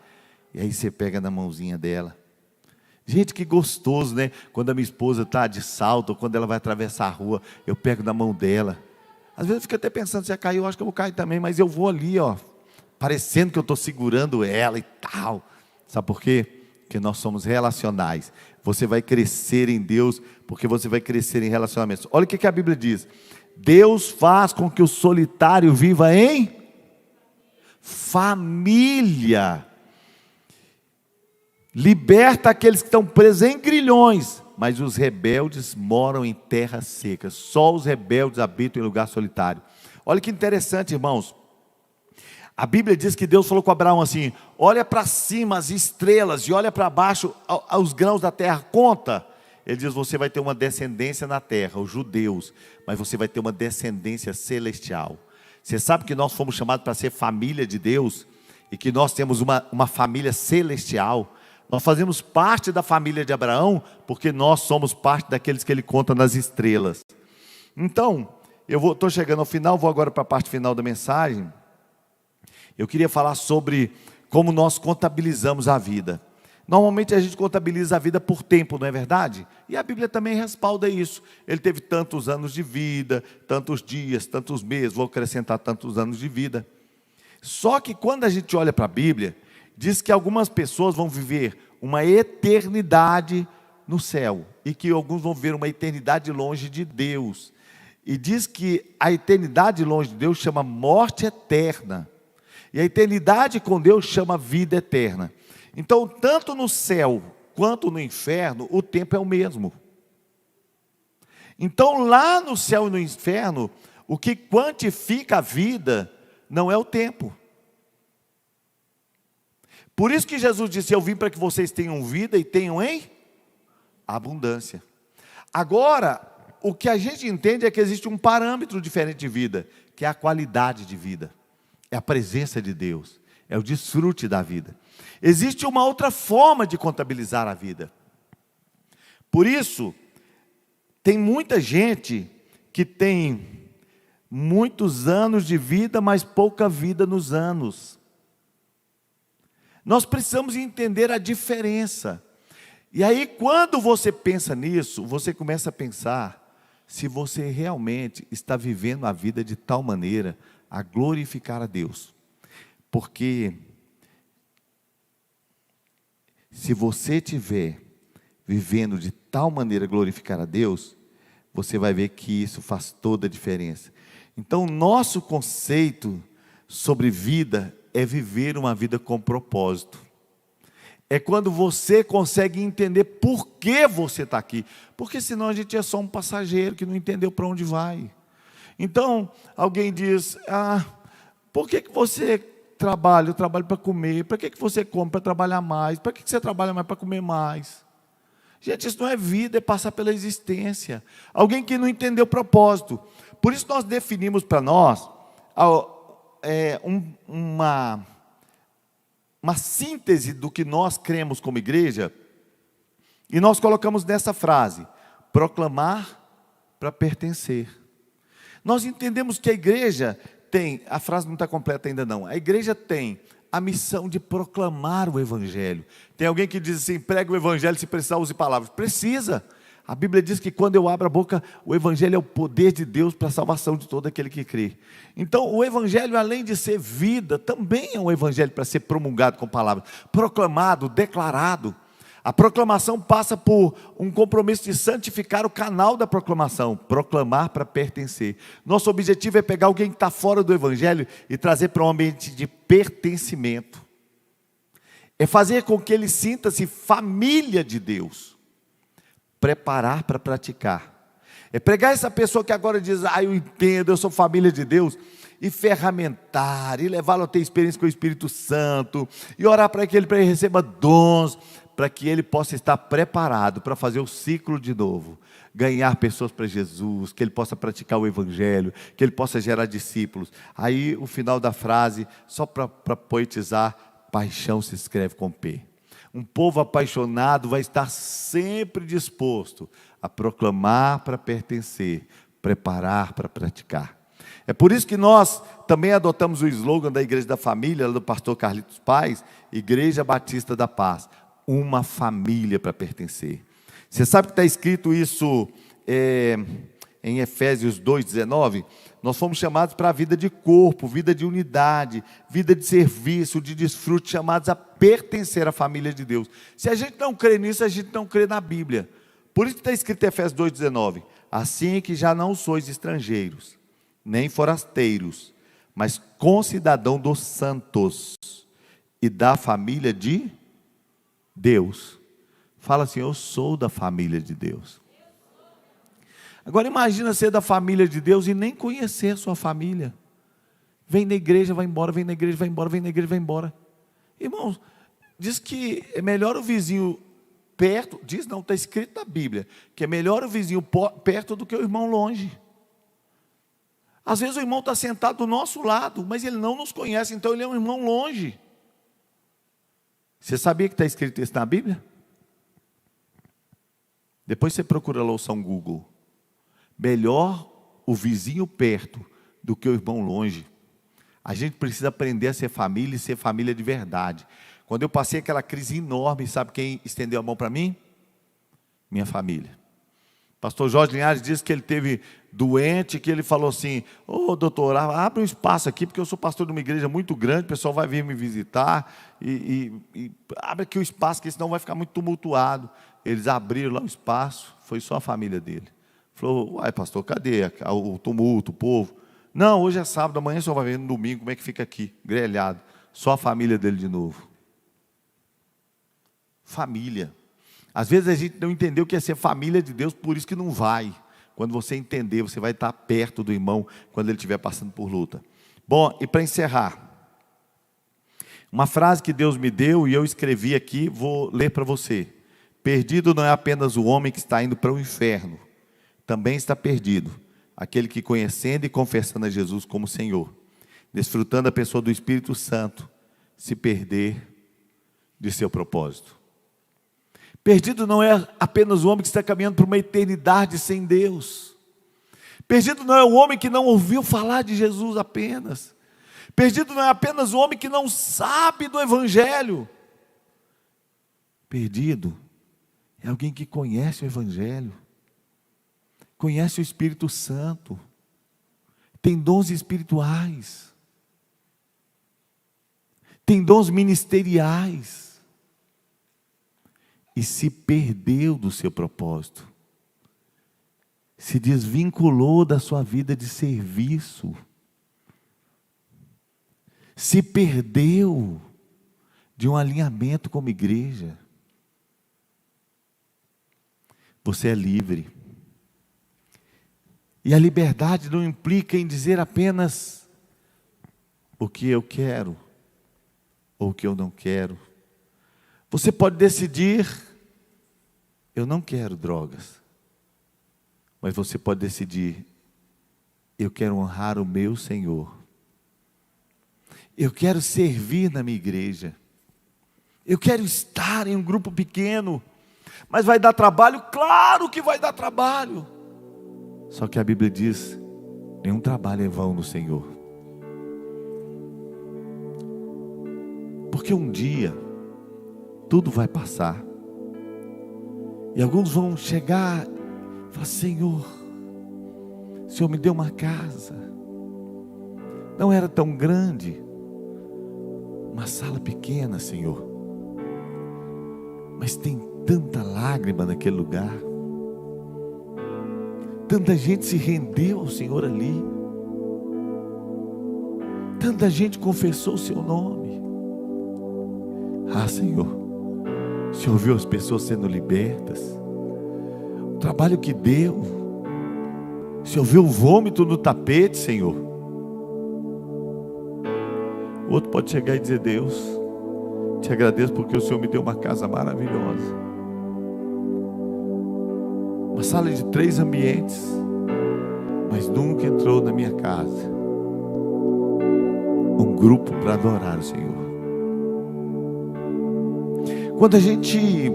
E aí você pega na mãozinha dela. Gente, que gostoso, né? Quando a minha esposa está de salto, ou quando ela vai atravessar a rua, eu pego na mão dela. Às vezes eu fico até pensando, se ela cair, eu acho que eu vou cair também, mas eu vou ali, parecendo que eu estou segurando ela e tal. Sabe por quê? Porque nós somos relacionais. Você vai crescer em Deus, porque você vai crescer em relacionamentos. Olha o que a Bíblia diz. Deus faz com que o solitário viva em família. Liberta aqueles que estão presos em grilhões, mas os rebeldes moram em terra seca. Só os rebeldes habitam em lugar solitário. Olha que interessante, irmãos. A Bíblia diz que Deus falou com Abraão assim: olha para cima as estrelas e olha para baixo os grãos da terra, conta. Ele diz: você vai ter uma descendência na terra, os judeus, mas você vai ter uma descendência celestial. Você sabe que nós fomos chamados para ser família de Deus, e que nós temos uma família celestial. Nós fazemos parte da família de Abraão, porque nós somos parte daqueles que ele conta nas estrelas. Então, eu estou chegando ao final, vou agora para a parte final da mensagem. Eu queria falar sobre como nós contabilizamos a vida. Normalmente a gente contabiliza a vida por tempo, não é verdade? E a Bíblia também respalda isso. Ele teve tantos anos de vida, tantos dias, tantos meses, vou acrescentar tantos anos de vida. Só que quando a gente olha para a Bíblia, diz que algumas pessoas vão viver uma eternidade no céu, e que alguns vão viver uma eternidade longe de Deus. E diz que a eternidade longe de Deus chama morte eterna, e a eternidade com Deus chama vida eterna. Então, tanto no céu quanto no inferno, o tempo é o mesmo. Então, lá no céu e no inferno, o que quantifica a vida não é o tempo. Por isso que Jesus disse: eu vim para que vocês tenham vida e tenham em abundância. Agora, o que a gente entende é que existe um parâmetro diferente de vida, que é a qualidade de vida, é a presença de Deus, é o desfrute da vida. Existe uma outra forma de contabilizar a vida. Por isso, tem muita gente que tem muitos anos de vida, mas pouca vida nos anos. Nós precisamos entender a diferença. E aí, quando você pensa nisso, você começa a pensar se você realmente está vivendo a vida de tal maneira a glorificar a Deus. Porque se você estiver vivendo de tal maneira a glorificar a Deus, você vai ver que isso faz toda a diferença. Então, nosso conceito sobre vida é viver uma vida com propósito. É quando você consegue entender por que você está aqui. Porque senão a gente é só um passageiro que não entendeu para onde vai. Então, alguém diz: por que você trabalha? Eu trabalho para comer. Para que você come? Para trabalhar mais. Para que você trabalha mais? Para comer mais. Gente, isso não é vida, é passar pela existência. Alguém que não entendeu o propósito. Por isso nós definimos para nós uma síntese do que nós cremos como igreja, e nós colocamos nessa frase: proclamar para pertencer. Nós entendemos que a igreja tem, a frase não está completa ainda não, a igreja tem a missão de proclamar o evangelho. Tem alguém que diz assim: prega o evangelho, se precisar use palavras. Precisa. A Bíblia diz que quando eu abro a boca, o evangelho é o poder de Deus para a salvação de todo aquele que crê. Então, o evangelho, além de ser vida, também é um evangelho para ser promulgado com palavras, proclamado, declarado. A proclamação passa por um compromisso de santificar o canal da proclamação, proclamar para pertencer. Nosso objetivo é pegar alguém que está fora do evangelho e trazer para um ambiente de pertencimento. É fazer com que ele sinta-se família de Deus. Preparar para praticar. É pegar essa pessoa que agora diz: eu entendo, eu sou família de Deus, e ferramentar, e levá-lo a ter experiência com o Espírito Santo, e orar para que ele receba dons, para que ele possa estar preparado para fazer o ciclo de novo, ganhar pessoas para Jesus, que ele possa praticar o evangelho, que ele possa gerar discípulos. Aí o final da frase, só para poetizar: paixão se escreve com P. Um povo apaixonado vai estar sempre disposto a proclamar para pertencer, preparar para praticar. É por isso que nós também adotamos o slogan da Igreja da Família, do pastor Carlitos Paes, Igreja Batista da Paz, uma família para pertencer. Você sabe que está escrito isso em Efésios 2,19? Nós fomos chamados para a vida de corpo, vida de unidade, vida de serviço, de desfrute, chamados a pertencer à família de Deus. Se a gente não crê nisso, a gente não crê na Bíblia. Por isso que está escrito em Efésios 2,19: assim que já não sois estrangeiros, nem forasteiros, mas concidadão dos santos e da família de Deus. Fala assim: eu sou da família de Deus. Agora imagina ser da família de Deus e nem conhecer sua família. Vem na igreja, vai embora, vem na igreja, vai embora, vem na igreja, vai embora. Irmãos, diz que é melhor o vizinho perto, diz não, está escrito na Bíblia, que é melhor o vizinho perto do que o irmão longe. Às vezes o irmão está sentado do nosso lado, mas ele não nos conhece, então ele é um irmão longe. Você sabia que está escrito isso na Bíblia? Depois você procura lá o São Google. Melhor o vizinho perto do que o irmão longe. A gente precisa aprender a ser família e ser família de verdade. Quando eu passei aquela crise enorme, sabe quem estendeu a mão para mim? Minha família. Pastor Jorge Linhares disse que ele teve doente, que ele falou assim: ô doutor, abre um espaço aqui, porque eu sou pastor de uma igreja muito grande, o pessoal vai vir me visitar, e abre aqui o espaço, que senão vai ficar muito tumultuado. Eles abriram lá o espaço, foi só a família dele. Falou: uai pastor, cadê o tumulto, o povo? Não, hoje é sábado, amanhã só vai ver no domingo, como é que fica aqui, grelhado. Só a família dele de novo. Família. Às vezes a gente não entendeu o que é ser família de Deus, por isso que não vai. Quando você entender, você vai estar perto do irmão, quando ele estiver passando por luta. Bom, e para encerrar, uma frase que Deus me deu, e eu escrevi aqui, vou ler para você. Perdido não é apenas o homem que está indo para o inferno, também está perdido aquele que, conhecendo e confessando a Jesus como Senhor, desfrutando a pessoa do Espírito Santo, se perder de seu propósito. Perdido não é apenas o homem que está caminhando para uma eternidade sem Deus. Perdido não é o homem que não ouviu falar de Jesus apenas. Perdido não é apenas o homem que não sabe do Evangelho. Perdido é alguém que conhece o Evangelho, conhece o Espírito Santo, tem dons espirituais, tem dons ministeriais, e se perdeu do seu propósito, se desvinculou da sua vida de serviço, se perdeu de um alinhamento como igreja. Você é livre. E a liberdade não implica em dizer apenas o que eu quero ou o que eu não quero. Você pode decidir: eu não quero drogas. Mas você pode decidir: eu quero honrar o meu Senhor. Eu quero servir na minha igreja. Eu quero estar em um grupo pequeno. Mas vai dar trabalho? Claro que vai dar trabalho. Só que a Bíblia diz: nenhum trabalho é vão no Senhor. Porque um dia tudo vai passar. E alguns vão chegar e falar: Senhor, o Senhor me deu uma casa. Não era tão grande, uma sala pequena, Senhor, mas tem tanta lágrima naquele lugar. Tanta gente se rendeu ao Senhor ali. Tanta gente confessou o seu nome. Ah, Senhor, o Senhor viu as pessoas sendo libertas, o trabalho que deu. O Senhor viu o vômito no tapete, Senhor. O outro pode chegar e dizer: Deus, te agradeço porque o Senhor me deu uma casa maravilhosa, uma sala de 3 ambientes, mas nunca entrou na minha casa um grupo para adorar o Senhor. Quando a gente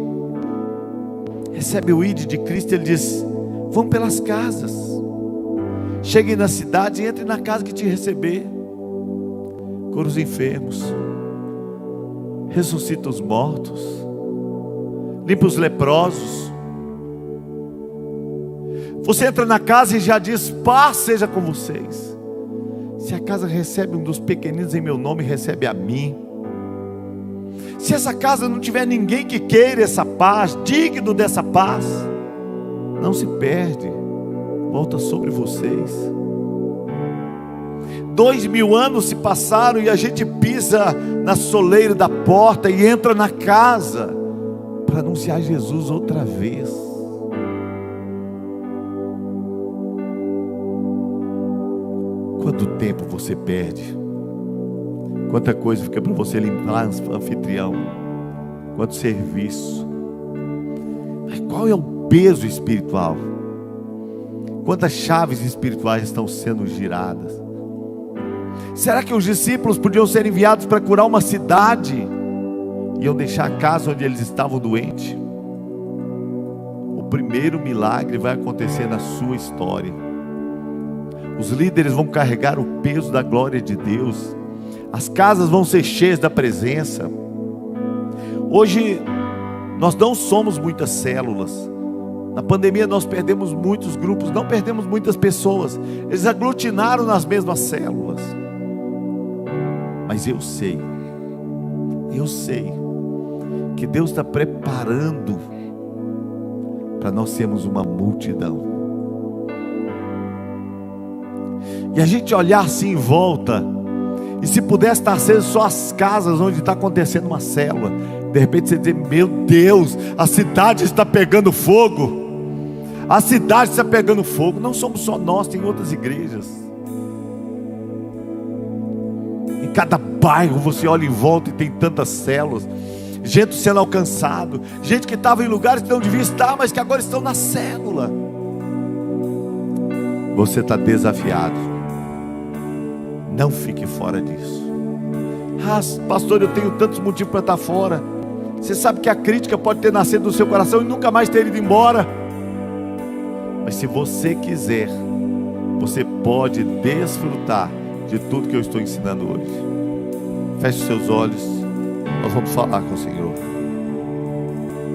recebe o ID de Cristo, Ele diz: vão pelas casas, cheguem na cidade e entrem na casa que te receber. Cura os enfermos, ressuscita os mortos, limpa os leprosos. Você entra na casa e já diz: paz seja com vocês. Se a casa recebe um dos pequeninos em meu nome, recebe a mim. Se essa casa não tiver ninguém que queira essa paz, digno dessa paz, não se perde, volta sobre vocês. 2000 anos se passaram e a gente pisa na soleira da porta e entra na casa para anunciar Jesus outra vez. Quanto tempo você perde Quanta coisa fica para você limpar, anfitrião. Quanto serviço. Mas qual é o peso espiritual? Quantas chaves espirituais estão sendo giradas? Será que os discípulos podiam ser enviados para curar uma cidade e iam deixar a casa onde eles estavam doentes? O primeiro milagre vai acontecer na sua história. Os líderes vão carregar o peso da glória de Deus. As casas vão ser cheias da presença. Hoje nós não somos muitas células. Na pandemia nós perdemos muitos grupos, não perdemos muitas pessoas. Eles aglutinaram nas mesmas células. Mas eu sei que Deus está preparando para nós sermos uma multidão. E a gente olhar assim em volta, e se pudesse estar sendo só as casas onde está acontecendo uma célula, de repente você dizer: meu Deus, a cidade está pegando fogo. A cidade está pegando fogo. Não somos só nós, tem outras igrejas. Em cada bairro você olha em volta e tem tantas células, gente sendo alcançado, gente que estava em lugares que não devia estar, mas que agora estão na célula. Você está desafiado. Não fique fora disso. Ah, pastor, eu tenho tantos motivos para estar fora. Você sabe que a crítica pode ter nascido do seu coração e nunca mais ter ido embora. Mas se você quiser, você pode desfrutar de tudo que eu estou ensinando hoje. Feche seus olhos, nós vamos falar com o Senhor.